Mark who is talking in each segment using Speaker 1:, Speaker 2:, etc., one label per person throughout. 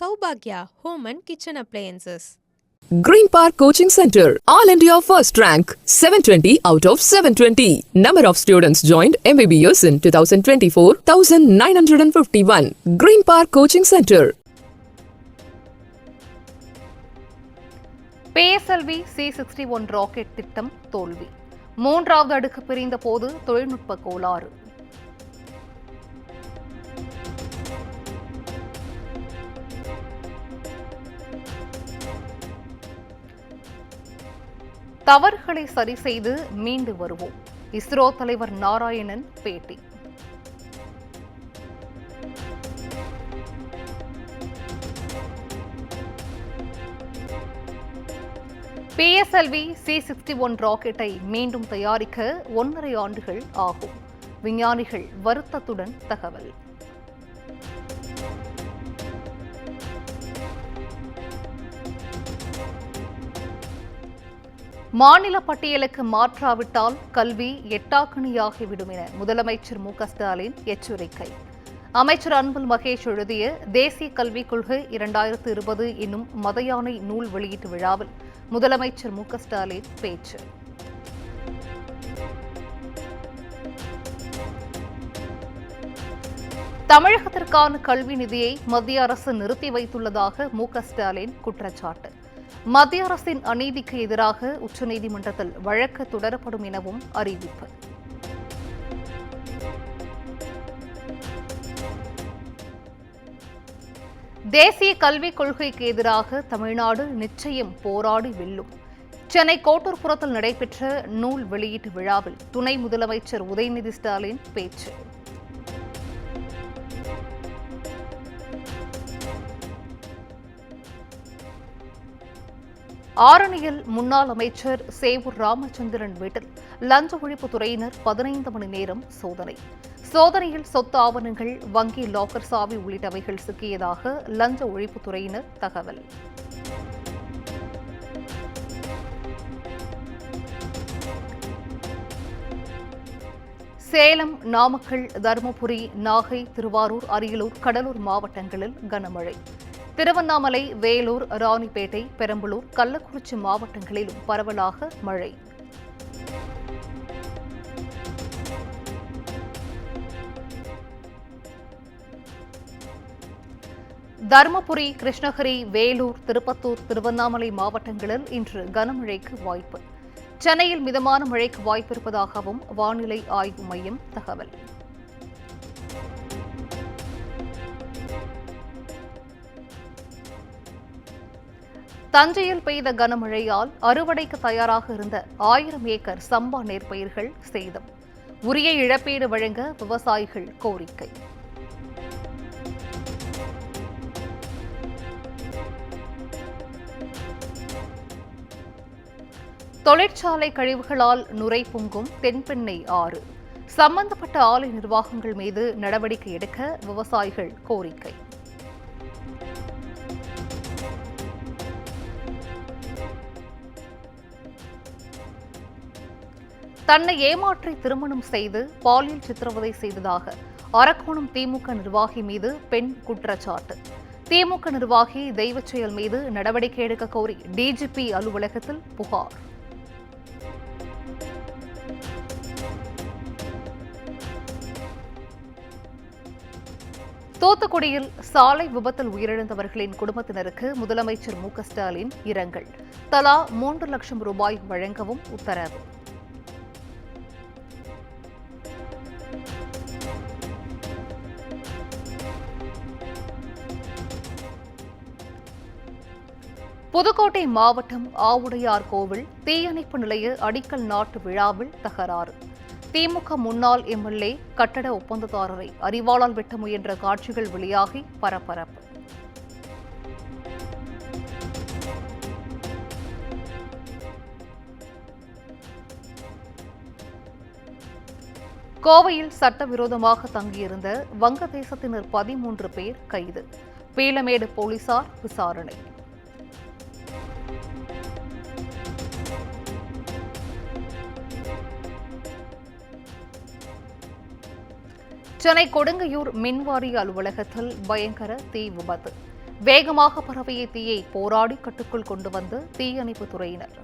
Speaker 1: Saubhagya Home and Kitchen Appliances.
Speaker 2: Green Park Coaching Center, All India First Rank, 720 out of 720. Number of students joined MBBS in 2024, 1951. Green Park Coaching Center.
Speaker 3: PSLV C-61 rocket திட்டம் தோல்வி. மூன்றாவது அடுக்கு பிரிந்த போது தொழில்நுட்ப கோளாறு. தவறுகளை சரி செய்து மீண்டு வருவோம். இஸ்ரோ தலைவர் நாராயணன் பேட்டி. PSLV C-61 ராக்கெட்டை மீண்டும் தயாரிக்க 1.5 ஆண்டுகள் ஆகும். விஞ்ஞானிகள் வருத்தத்துடன் தகவல். மாநில பட்டியலுக்கு மாற்றாவிட்டால் கல்வி எட்டாக்கணியாகிவிடும் என முதலமைச்சர் மு.க.ஸ்டாலின் எச்சரிக்கை. அமைச்சர் அன்பில் மகேஷ் எழுதிய தேசிய கல்விக் கொள்கை 2020 என்னும் மதயானை நூல் வெளியீட்டு விழாவில் முதலமைச்சர் மு.க.ஸ்டாலின் பேச்சு. தமிழகத்திற்கான கல்வி நிதியை மத்திய அரசு நிறுத்தி வைத்துள்ளதாக மு.க.ஸ்டாலின் குற்றச்சாட்டு. மத்திய அரசின் அநீதிக்கு எதிராக உச்சநீதிமன்றத்தில் வழக்கு தொடரப்படும் எனவும் அறிவிப்பு. தேசிய கல்விக் கொள்கைக்கு எதிராக தமிழ்நாடு நிச்சயம் போராடி வெல்லும். சென்னை கோட்டூர்புரத்தில் நடைபெற்ற நூல் வெளியீட்டு விழாவில் துணை முதலமைச்சர் உதயநிதி ஸ்டாலின் பேச்சு. ஆரணியில் முன்னாள் அமைச்சர் சேவூர் ராமச்சந்திரன் வீட்டில் லஞ்ச ஒழிப்புத்துறையினர் 15 மணி நேரம் சோதனை. சோதனையில் சொத்து ஆவணங்கள், வங்கி லாக்கர் சாவி உள்ளிட்டவைகள் சிக்கியதாக லஞ்ச ஒழிப்புத்துறையினர் தகவல். சேலம், நாமக்கல், தருமபுரி, நாகை, திருவாரூர், அரியலூர், கடலூர் மாவட்டங்களில் கனமழை. திருவண்ணாமலை, வேலூர், ராணிப்பேட்டை, பெரம்பலூர், கள்ளக்குறிச்சி மாவட்டங்களிலும் பரவலாக மழை. தருமபுரி, கிருஷ்ணகிரி, வேலூர், திருப்பத்தூர், திருவண்ணாமலை மாவட்டங்களில் இன்று கனமழைக்கு வாய்ப்பு. சென்னையில் மிதமான மழைக்கு வாய்ப்பிருப்பதாகவும் வானிலை ஆய்வு மையம் தகவல். தஞ்சையில் பெய்த கனமழையால் அறுவடைக்கு தயாராக இருந்த 1000 ஏக்கர் சம்பா நெற்பயிர்கள் சேதம். உரிய இழப்பீடு வழங்க விவசாயிகள் கோரிக்கை. தொழிற்சாலை கழிவுகளால் நுரை பொங்கும் தென்பெண்ணை ஆறு. சம்பந்தப்பட்ட ஆலை நிர்வாகங்கள் மீது நடவடிக்கை எடுக்க விவசாயிகள் கோரிக்கை. தன்னை ஏமாற்றி திருமணம் செய்து பாலியல் சித்திரவதை செய்ததாக அரக்கோணம் திமுக நிர்வாகி மீது பெண் குற்றச்சாட்டு. திமுக நிர்வாகி தெய்வச் செயல் மீது நடவடிக்கை எடுக்க கோரி டிஜிபி அலுவலகத்தில் புகார். தூத்துக்குடியில் சாலை விபத்தில் உயிரிழந்தவர்களின் குடும்பத்தினருக்கு முதலமைச்சர் மு.க.ஸ்டாலின் இரங்கல். தலா 3 லட்சம் ரூபாய் வழங்கவும் உத்தரவு. புதுக்கோட்டை மாவட்டம் ஆவுடையார் கோவில் தீயணைப்பு நிலைய அடிக்கல் நாட்டு விழாவில் தகராறு. திமுக முன்னாள் எம்எல்ஏ கட்டட ஒப்பந்ததாரரை அரிவாளால் வெட்ட முயன்ற காட்சிகள் வெளியாகி பரபரப்பு. கோவையில் சட்டவிரோதமாக தங்கியிருந்த வங்கதேசத்தினர் 13 பேர் கைது. பீளமேடு போலீசார் விசாரணை. சென்னை கொடுங்கையூர் மின்வாரிய அலுவலகத்தில் பயங்கர தீ விபத்து. வேகமாக பரவிய தீயை போராடி கட்டுக்குள் கொண்டு வந்த தீயணைப்புத் துறையினர்.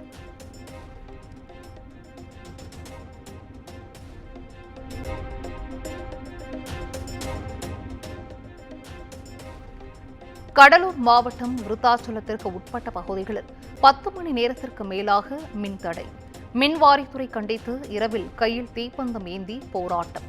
Speaker 3: கடலூர் மாவட்டம் விருத்தாச்சலத்திற்கு உட்பட்ட பகுதிகளில் 10 மணி நேரத்திற்கு மேலாக மின்தடை. மின்வாரித்துறை கண்டித்து இரவில் கையில் தீப்பந்தம் ஏந்தி போராட்டம்.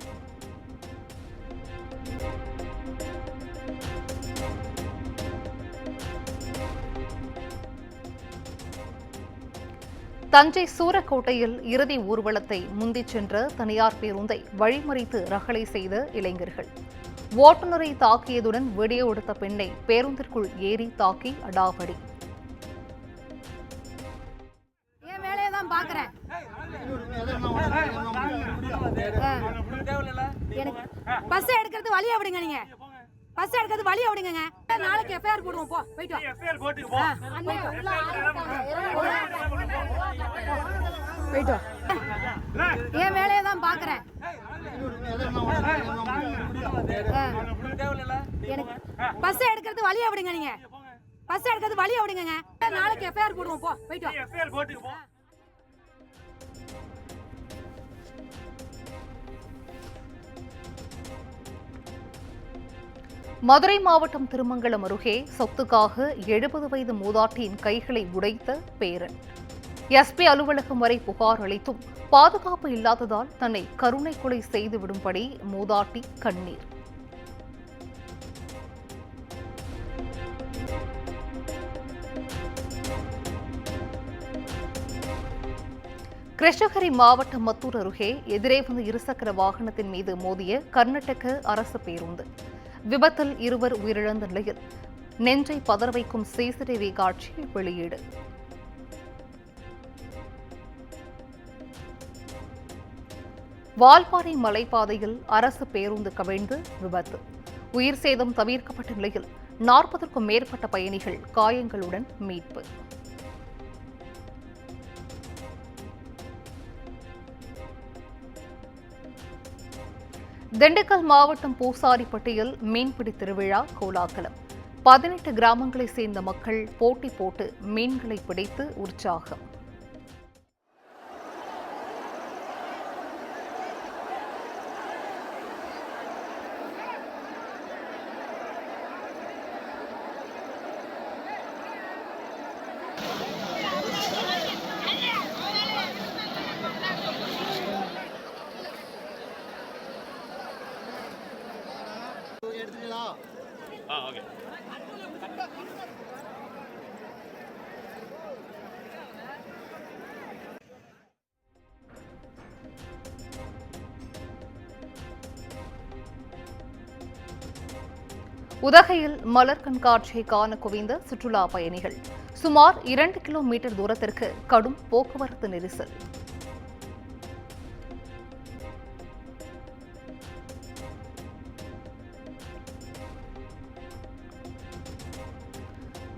Speaker 3: தஞ்சை சூரக்கோட்டையில் இறுதி ஊர்வலத்தை முந்திச் சென்ற தனியார் பேருந்தை வழிமறித்து ரகளை செய்த இளைஞர்கள். ஓட்டுநரை தாக்கியதுடன் வீடியோ எடுத்த பெண்ணை பேருந்திற்குள் ஏறி தாக்கி அடாவடி.
Speaker 4: பஸ் எடுக்கிறது வழியா விடுங்க. நீங்க பஸ் எடுக்கிறது வழியா விடுங்க. நாளைக்கு எஃப்ஐஆர் போடுவோம். போ போய்ட்டு வா. எஃப்ஐஆர் போட்டுக்கு போ. போய்ட்டு வா. ஏன் வேலையை தான் பாக்குறேன். பஸ் எடுக்கிறது வழியா விடுங்க. நீங்க பஸ் எடுக்கிறது வழியா விடுங்க. நாளைக்கு எஃப்ஐஆர் போடுவோம். போ போய்ட்டு வா. எஃப்ஐஆர் போட்டுக்கு போ.
Speaker 3: மதுரை மாவட்டம் திருமங்கலம் அருகே சொத்துக்காக 70 வயது மூதாட்டியின் கைகளை உடைத்த பேரன். எஸ்பி அலுவலகம் வரை புகார் அளித்தும் பாதுகாப்பு இல்லாததால் தன்னை கருணை கொலை செய்துவிடும்படி மூதாட்டி கண்ணீர். கிருஷ்ணகிரி மாவட்டம் மத்தூர் அருகே எதிரே வந்த இருசக்கர வாகனத்தின் மீது மோதிய கர்நாடக அரசு பேருந்து. விபத்தில் இருவர் உயிரிழந்த நிலையில் நெஞ்சை பதற வைக்கும் சிசிடிவி காட்சி வெளியீடு. வால்பாறை மலைப்பாதையில் அரசு பேருந்து கவிழ்ந்து விபத்து. உயிர் சேதம் தவிர்க்கப்பட்ட நிலையில் 40க்கும் மேற்பட்ட பயணிகள் காயங்களுடன் மீட்பு. திண்டுக்கல் மாவட்டம் பூசாரிப்பட்டியில் மீன்பிடி திருவிழா கோலாகலம். 18 கிராமங்களைச் சேர்ந்த மக்கள் போட்டி போட்டு மீன்களை பிடித்து உற்சாகம். உதகையில் மலர் கண்காட்சியை காண குவிந்த சுற்றுலா பயணிகள். சுமார் 2 கிலோமீட்டர் தூரத்திற்கு கடும் போக்குவரத்து நெரிசல்.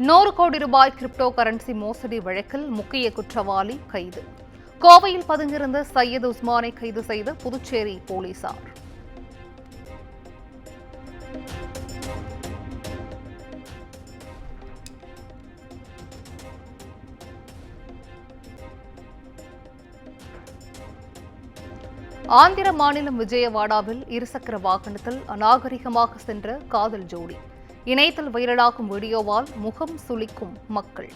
Speaker 3: ₹100 கோடி கிரிப்டோ கரன்சி மோசடி வழக்கில் முக்கிய குற்றவாளி கைது. கோவையில் பதுங்கியிருந்த சையது உஸ்மானை கைது செய்த புதுச்சேரி போலீசார். ஆந்திர மாநிலம் விஜயவாடாவில் இருசக்கர வாகனத்தில் அநாகரிகமாக சென்ற காதல் ஜோடி. இணையத்தில் வைரலாகும் வீடியோவால் முகம் சுளிக்கும் மக்கள்.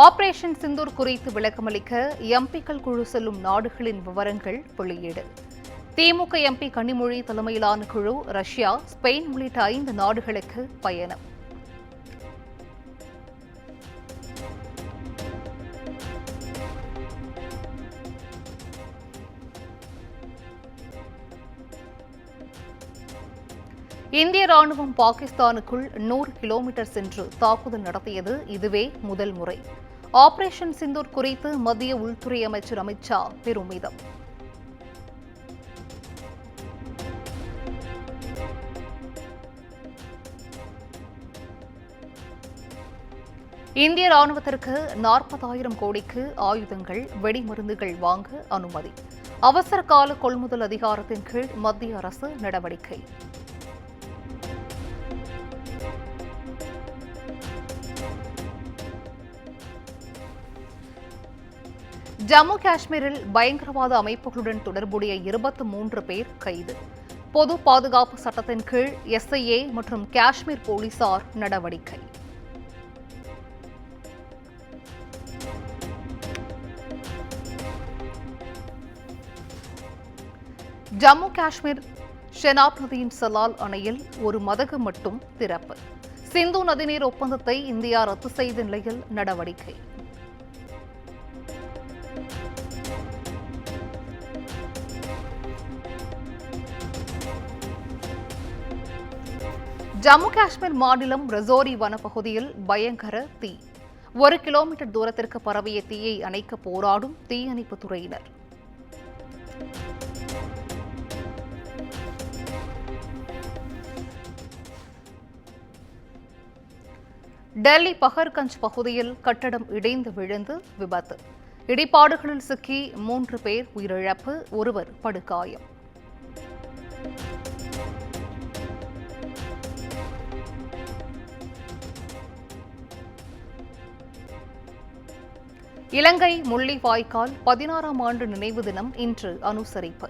Speaker 3: ஆபரேஷன் சிந்தூர் குறித்து விளக்கமளிக்க எம்பிக்கள் குழு செல்லும் நாடுகளின் விவரங்கள் வெளியீடு. திமுக எம்பி கனிமொழி தலைமையிலான குழு ரஷ்யா, ஸ்பெயின் உள்ளிட்ட 5 நாடுகளுக்கு பயணம். இந்திய ராணுவம் பாகிஸ்தானுக்குள் 100 கிலோமீட்டர் சென்று தாக்குதல் நடத்தியது இதுவே முதல் முறை. ஆபரேஷன் சிந்தூர் குறித்து மத்திய உள்துறை அமைச்சர் அமித் ஷா பெருமிதம். இந்திய ராணுவத்திற்கு 40,000 கோடிக்கு ஆயுதங்கள், வெடிமருந்துகள் வாங்க அனுமதி. அவசர கால கொள்முதல் அதிகாரத்தின் கீழ் மத்திய அரசு நடவடிக்கை. ஜம்மு காஷ்மீரில் பயங்கரவாத அமைப்புகளுடன் தொடர்புடைய 23 பேர் கைது. பொது பாதுகாப்பு சட்டத்தின் கீழ் SIA மற்றும் காஷ்மீர் போலீசார் நடவடிக்கை. ஜம்மு காஷ்மீர் ஷெனாப் நதியின் சலால் அணையில் ஒரு மதகு மட்டும் திறப்பு. சிந்து நதிநீர் ஒப்பந்தத்தை இந்தியா ரத்து செய்த நிலையில் நடவடிக்கை. ஜம்மு காஷ்மீர் மாநிலம் ரஜோரி வனப்பகுதியில் பயங்கர தீ. 1 கிலோமீட்டர் தூரத்திற்கு பரவிய தீயை அணைக்க போராடும் தீயணைப்பு துறையினர். டெல்லி பஹர்கஞ்ச் பகுதியில் கட்டடம் இடிந்து விழுந்து விபத்து. இடிபாடுகளில் சிக்கி 3 பேர் உயிரிழப்பு, ஒருவர் படுகாயம். இலங்கை முள்ளிவாய்க்கால் 16ஆம் ஆண்டு நினைவு தினம் இன்று அனுசரிப்பு.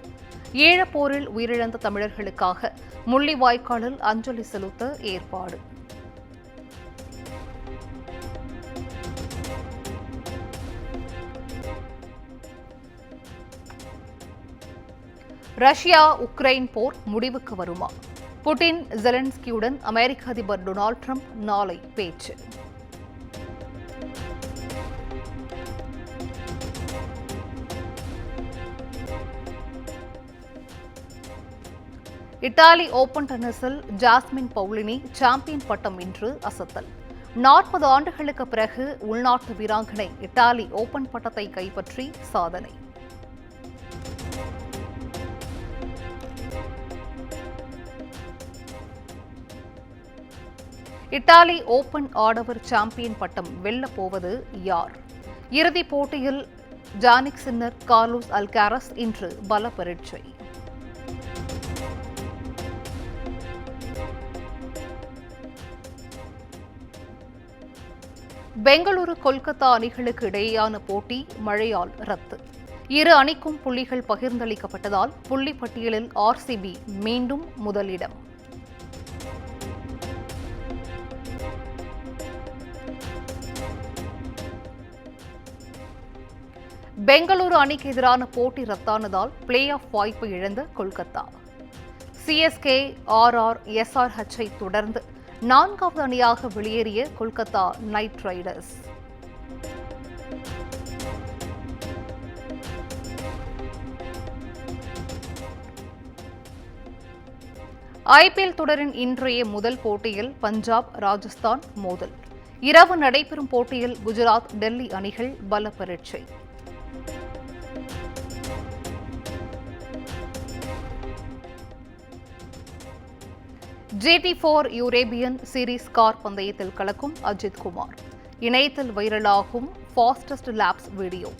Speaker 3: ஈழப்போரில் உயிரிழந்த தமிழர்களுக்காக முள்ளிவாய்க்காலில் அஞ்சலி செலுத்த ஏற்பாடு. ரஷ்யா உக்ரைன் போர் முடிவுக்கு வருமா? புட்டின் ஜெலன்ஸ்கியுடன் அமெரிக்க அதிபர் டொனால்ட் ட்ரம்ப் நாளை பேச்சு. இத்தாலி ஓபன் டென்னிஸில் ஜாஸ்மின் பவுலினி சாம்பியன் பட்டம் வென்று அசத்தல். 40 ஆண்டுகளுக்கு பிறகு உள்நாட்டு வீராங்கனை இத்தாலி ஓபன் பட்டத்தை கைப்பற்றி சாதனை. இத்தாலி ஓபன் ஆடவர் சாம்பியன் பட்டம் வெல்லப் போவது யார்? இறுதிப் போட்டியில் ஜானிக் சின்னர், கார்லோஸ் அல்காரஸ் இன்று பல பரீட்சை. பெங்களூரு கொல்கத்தா அணிகளுக்கு இடையேயான போட்டி மழையால் ரத்து. இரு அணிக்கும் புள்ளிகள் பகிர்ந்தளிக்கப்பட்டதால் புள்ளி பட்டியலில் RCB மீண்டும் முதலிடம். பெங்களூரு அணிக்கு எதிரான போட்டி ரத்தானதால் பிளே ஆஃப் வாய்ப்பை இழந்த கொல்கத்தா. CSK, RR, SRH தொடர்ந்து 4வது அணியாக வெளியேறிய கொல்கத்தா நைட் ரைடர்ஸ். IPL தொடரின் இன்றைய முதல் போட்டியில் பஞ்சாப், ராஜஸ்தான் மோதல். இரவு நடைபெறும் போட்டியில் குஜராத், டெல்லி அணிகள் பல பரீட்சை. GT4 யூரேபியன் சீரீஸ் கார் பந்தயத்தில் கலக்கும் அஜித் குமார். இணையத்தில் வைரலாகும் fastest laps video.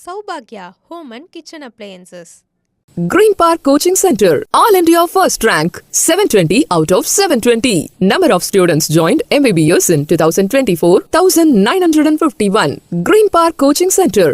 Speaker 1: Saubhagya Home and Kitchen Appliances.
Speaker 2: Green Park Coaching Center, All India First Rank, 720 out of 720. Number of students joined MBBS in 2024, 1951. Green Park Coaching Center.